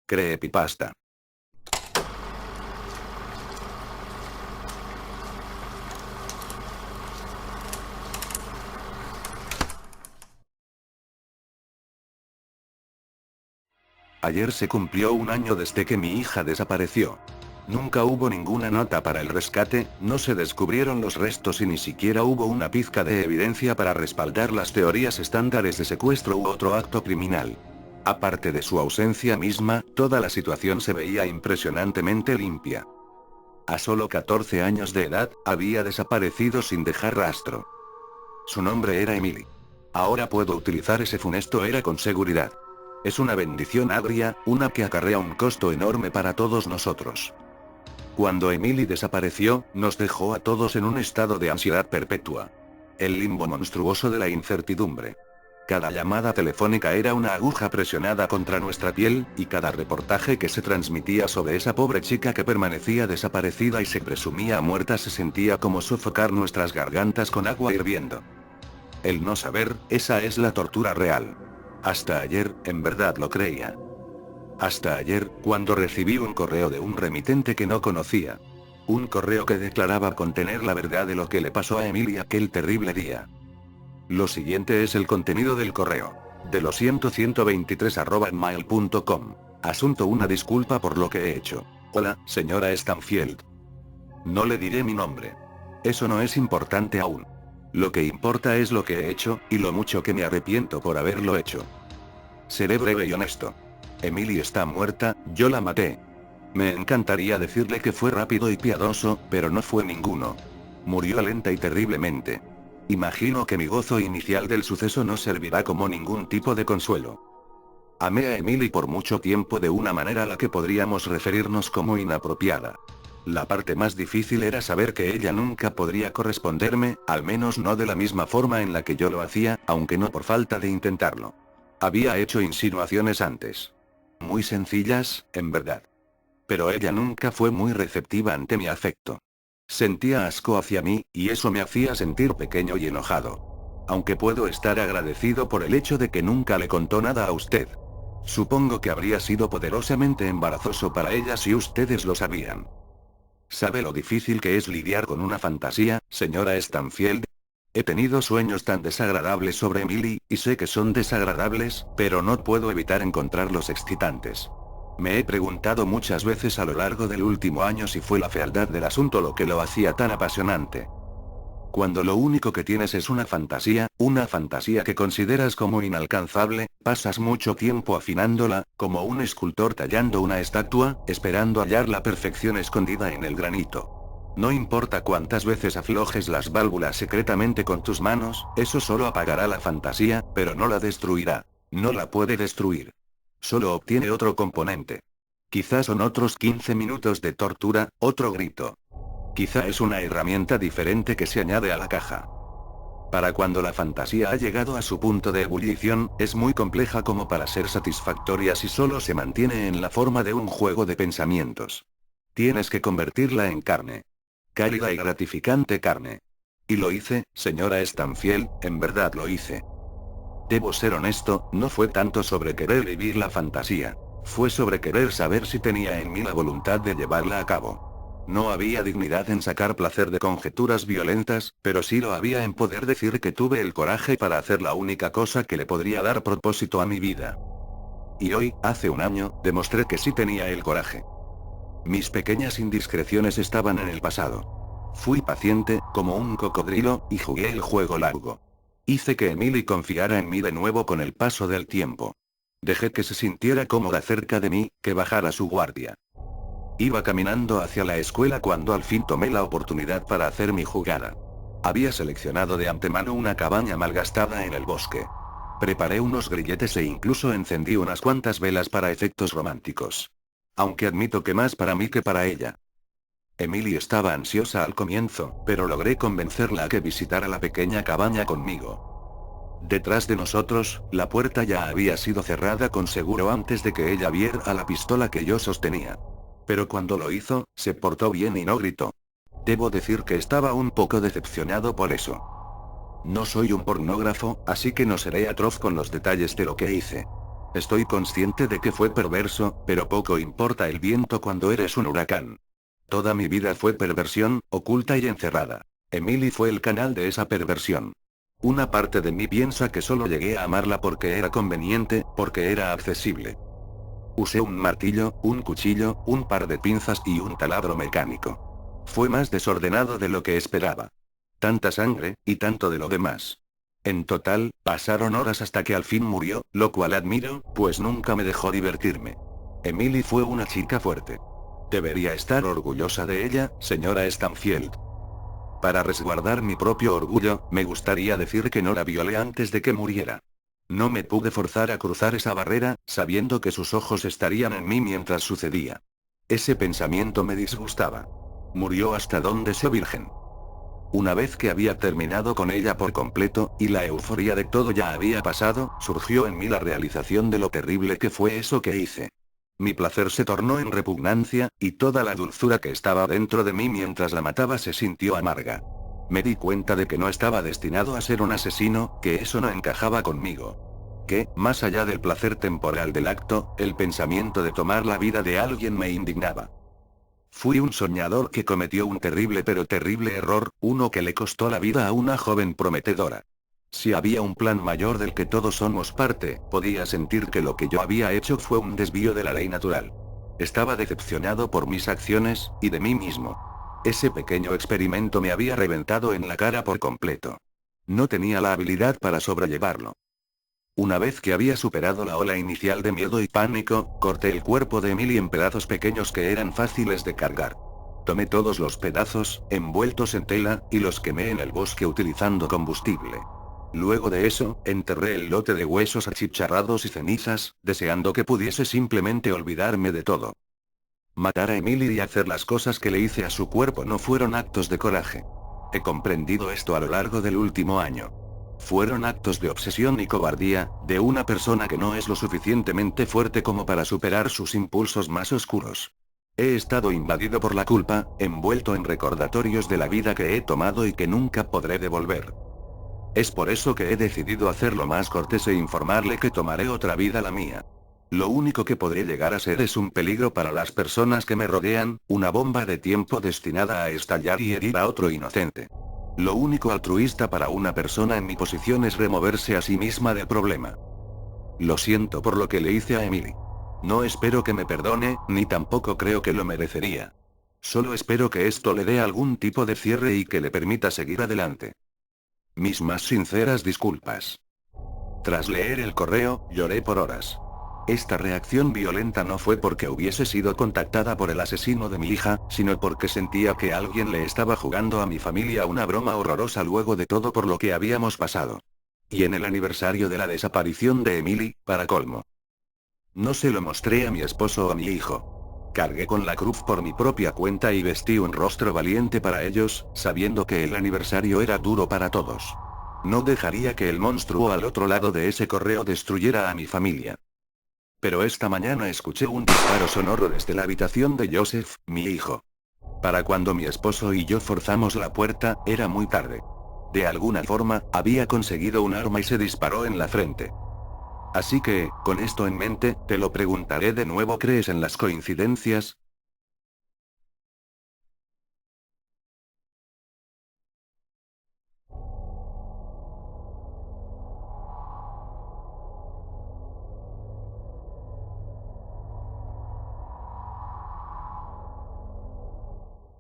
Creepypasta. Ayer se cumplió un año desde que mi hija desapareció. Nunca hubo ninguna nota para el rescate, no se descubrieron los restos y ni siquiera hubo una pizca de evidencia para respaldar las teorías estándares de secuestro u otro acto criminal. Aparte de su ausencia misma, toda la situación se veía impresionantemente limpia. A solo 14 años de edad, había desaparecido sin dejar rastro. Su nombre era Emily. Ahora puedo utilizar ese funesto era con seguridad. Es una bendición agria, una que acarrea un costo enorme para todos nosotros. Cuando Emily desapareció, nos dejó a todos en un estado de ansiedad perpetua. El limbo monstruoso de la incertidumbre. Cada llamada telefónica era una aguja presionada contra nuestra piel, y cada reportaje que se transmitía sobre esa pobre chica que permanecía desaparecida y se presumía muerta se sentía como sofocar nuestras gargantas con agua hirviendo. El no saber, esa es la tortura real. Hasta ayer, en verdad lo creía. Hasta ayer, cuando recibí un correo de un remitente que no conocía. Un correo que declaraba contener la verdad de lo que le pasó a Emily aquel terrible día. Lo siguiente es el contenido del correo. De lo siento 123@mail.com. Asunto: una disculpa por lo que he hecho. Hola, señora Stanfield. No le diré mi nombre. Eso no es importante aún. Lo que importa es lo que he hecho, y lo mucho que me arrepiento por haberlo hecho. Seré breve y honesto. Emily está muerta, yo la maté. Me encantaría decirle que fue rápido y piadoso, pero no fue ninguno. Murió lenta y terriblemente. Imagino que mi gozo inicial del suceso no servirá como ningún tipo de consuelo. Amé a Emily por mucho tiempo de una manera a la que podríamos referirnos como inapropiada. La parte más difícil era saber que ella nunca podría corresponderme, al menos no de la misma forma en la que yo lo hacía, aunque no por falta de intentarlo. Había hecho insinuaciones antes. Muy sencillas, en verdad. Pero ella nunca fue muy receptiva ante mi afecto. Sentía asco hacia mí, y eso me hacía sentir pequeño y enojado. Aunque puedo estar agradecido por el hecho de que nunca le contó nada a usted. Supongo que habría sido poderosamente embarazoso para ella si ustedes lo sabían. ¿Sabe lo difícil que es lidiar con una fantasía, señora Stanfield? He tenido sueños tan desagradables sobre Emily, y sé que son desagradables, pero no puedo evitar encontrarlos excitantes. Me he preguntado muchas veces a lo largo del último año si fue la fealdad del asunto lo que lo hacía tan apasionante. Cuando lo único que tienes es una fantasía que consideras como inalcanzable, pasas mucho tiempo afinándola, como un escultor tallando una estatua, esperando hallar la perfección escondida en el granito. No importa cuántas veces aflojes las válvulas secretamente con tus manos, eso solo apagará la fantasía, pero no la destruirá. No la puede destruir. Solo obtiene otro componente. Quizás son otros 15 minutos de tortura, otro grito. Quizá es una herramienta diferente que se añade a la caja. Para cuando la fantasía ha llegado a su punto de ebullición, es muy compleja como para ser satisfactoria si solo se mantiene en la forma de un juego de pensamientos. Tienes que convertirla en carne. Cálida y gratificante carne. Y lo hice, señora Stanfield, en verdad lo hice. Debo ser honesto, no fue tanto sobre querer vivir la fantasía. Fue sobre querer saber si tenía en mí la voluntad de llevarla a cabo. No había dignidad en sacar placer de conjeturas violentas, pero sí lo había en poder decir que tuve el coraje para hacer la única cosa que le podría dar propósito a mi vida. Y hoy, hace un año, demostré que sí tenía el coraje. Mis pequeñas indiscreciones estaban en el pasado. Fui paciente, como un cocodrilo, y jugué el juego largo. Hice que Emily confiara en mí de nuevo con el paso del tiempo. Dejé que se sintiera cómoda cerca de mí, que bajara su guardia. Iba caminando hacia la escuela cuando al fin tomé la oportunidad para hacer mi jugada. Había seleccionado de antemano una cabaña malgastada en el bosque. Preparé unos grilletes e incluso encendí unas cuantas velas para efectos románticos. Aunque admito que más para mí que para ella. Emily estaba ansiosa al comienzo, pero logré convencerla a que visitara la pequeña cabaña conmigo. Detrás de nosotros, la puerta ya había sido cerrada con seguro antes de que ella viera la pistola que yo sostenía. Pero cuando lo hizo, se portó bien y no gritó. Debo decir que estaba un poco decepcionado por eso. No soy un pornógrafo, así que no seré atroz con los detalles de lo que hice. Estoy consciente de que fue perverso, pero poco importa el viento cuando eres un huracán. Toda mi vida fue perversión, oculta y encerrada. Emily fue el canal de esa perversión. Una parte de mí piensa que solo llegué a amarla porque era conveniente, porque era accesible. Usé un martillo, un cuchillo, un par de pinzas y un taladro mecánico. Fue más desordenado de lo que esperaba. Tanta sangre, y tanto de lo demás. En total, pasaron horas hasta que al fin murió, lo cual admiro, pues nunca me dejó divertirme. Emily fue una chica fuerte. Debería estar orgullosa de ella, señora Stanfield. Para resguardar mi propio orgullo, me gustaría decir que no la violé antes de que muriera. No me pude forzar a cruzar esa barrera, sabiendo que sus ojos estarían en mí mientras sucedía. Ese pensamiento me disgustaba. Murió hasta donde sé virgen. Una vez que había terminado con ella por completo, y la euforia de todo ya había pasado, surgió en mí la realización de lo terrible que fue eso que hice. Mi placer se tornó en repugnancia, y toda la dulzura que estaba dentro de mí mientras la mataba se sintió amarga. Me di cuenta de que no estaba destinado a ser un asesino, que eso no encajaba conmigo. Que, más allá del placer temporal del acto, el pensamiento de tomar la vida de alguien me indignaba. Fui un soñador que cometió un terrible pero terrible error, uno que le costó la vida a una joven prometedora. Si había un plan mayor del que todos somos parte, podía sentir que lo que yo había hecho fue un desvío de la ley natural. Estaba decepcionado por mis acciones, y de mí mismo. Ese pequeño experimento me había reventado en la cara por completo. No tenía la habilidad para sobrellevarlo. Una vez que había superado la ola inicial de miedo y pánico, corté el cuerpo de Emily en pedazos pequeños que eran fáciles de cargar. Tomé todos los pedazos, envueltos en tela, y los quemé en el bosque utilizando combustible. Luego de eso, enterré el lote de huesos achicharrados y cenizas, deseando que pudiese simplemente olvidarme de todo. Matar a Emily y hacer las cosas que le hice a su cuerpo no fueron actos de coraje. He comprendido esto a lo largo del último año. Fueron actos de obsesión y cobardía, de una persona que no es lo suficientemente fuerte como para superar sus impulsos más oscuros. He estado invadido por la culpa, envuelto en recordatorios de la vida que he tomado y que nunca podré devolver. Es por eso que he decidido hacerlo más cortés e informarle que tomaré otra vida, la mía. Lo único que podré llegar a ser es un peligro para las personas que me rodean, una bomba de tiempo destinada a estallar y herir a otro inocente. Lo único altruista para una persona en mi posición es removerse a sí misma del problema. Lo siento por lo que le hice a Emily. No espero que me perdone, ni tampoco creo que lo merecería. Solo espero que esto le dé algún tipo de cierre y que le permita seguir adelante. Mis más sinceras disculpas. Tras leer el correo, lloré por horas. Esta reacción violenta no fue porque hubiese sido contactada por el asesino de mi hija, sino porque sentía que alguien le estaba jugando a mi familia una broma horrorosa luego de todo por lo que habíamos pasado. Y en el aniversario de la desaparición de Emily, para colmo. No se lo mostré a mi esposo o a mi hijo. Cargué con la cruz por mi propia cuenta y vestí un rostro valiente para ellos, sabiendo que el aniversario era duro para todos. No dejaría que el monstruo al otro lado de ese correo destruyera a mi familia. Pero esta mañana escuché un disparo sonoro desde la habitación de Joseph, mi hijo. Para cuando mi esposo y yo forzamos la puerta, era muy tarde. De alguna forma, había conseguido un arma y se disparó en la frente. Así que, con esto en mente, te lo preguntaré de nuevo: ¿crees en las coincidencias?